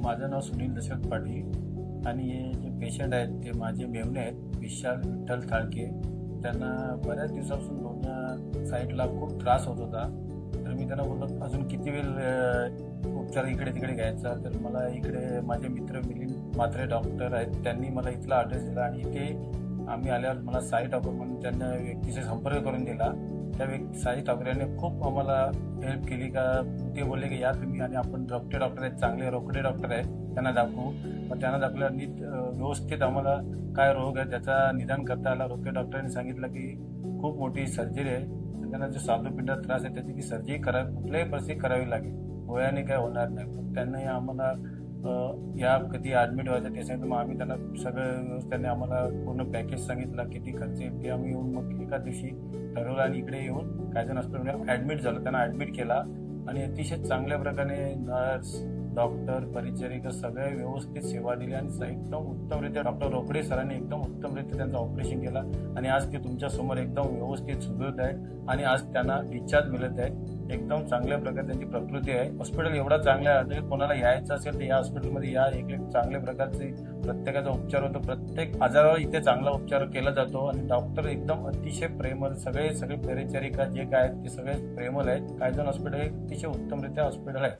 माझं नाव सुनील दशरथ पाटील आणि हे जे पेशंट आहेत ते माझे मेव्हणे आहेत विशाल विठ्ठल थाळके. त्यांना बऱ्याच दिवसापासून दोन्ही साईडला खूप त्रास होत होता. तर मी त्यांना बोललो अजून किती वेळ उपचार इकडे तिकडे घ्यायचा. तर मला इकडे माझे मित्र मिलिंद म्हात्रे डॉक्टर आहेत, त्यांनी मला इथला ॲड्रेस दिला आणि इथे आम्ही आल्यावर मला साई ठाकूर म्हणून त्यांना व्यक्तीशी संपर्क करून दिला. त्या व्यक्ती साई ठाकूर यांनी खूप आम्हाला हेल्प केली. का ते बोलले की या तुम्ही आणि आपण डॉक्टर आहेत, चांगले रोकडे डॉक्टर आहेत, त्यांना दाखवू. मग त्यांना दाखवल्यावर नीट व्यवस्थित आम्हाला काय रोग आहे त्याचा निदान करता आला. रोकडे डॉक्टरांनी सांगितलं की खूप मोठी सर्जरी आहे, त्यांना जो स्वादुपिंडात त्रास आहे त्याची ती सर्जरी कुठल्याही परिस्थिती करावी लागेल, गोळ्याने काय होणार नाही. पण त्यांनी आम्हाला या कधी ॲडमिट व्हायचं ते सांगितलं. मग आम्ही त्यांना सगळं त्यांनी आम्हाला पूर्ण पॅकेज सांगितलं किती खर्च येईल ते. आम्ही येऊन मग एका दिवशी ठरवलं आणि इकडे येऊन कायजन हॉस्पिटलमध्ये ॲडमिट झालो. त्यांना ॲडमिट केला आणि अतिशय चांगल्या प्रकारे नर्स डॉक्टर परिचारिका सगळे व्यवस्थित सेवा दिली आणि एकदम उत्तमरित्या डॉक्टर रोकडे सरांनी एकदम उत्तमरित्या त्यांचं ऑपरेशन केलं आणि आज ते तुमच्या समोर एकदम व्यवस्थित सुधरत आहेत आणि आज त्यांना डिस्चार्ज मिळत आहे. एकदम चांगल्या प्रकारे त्यांची प्रकृती आहे. हॉस्पिटल एवढा चांगला आहे, कोणाला यायचं असेल तर या हॉस्पिटलमध्ये या. एक चांगल्या प्रकारचे प्रत्येकाचा उपचार होतो, प्रत्येक आजारावर इथे चांगला उपचार केला जातो आणि डॉक्टर एकदम अतिशय प्रेमळ, सगळे परिचारिका जे काय आहेत ते सगळे प्रेमळ आहेत. कायजन हॉस्पिटल हे अतिशय उत्तमरित्या हॉस्पिटल आहे.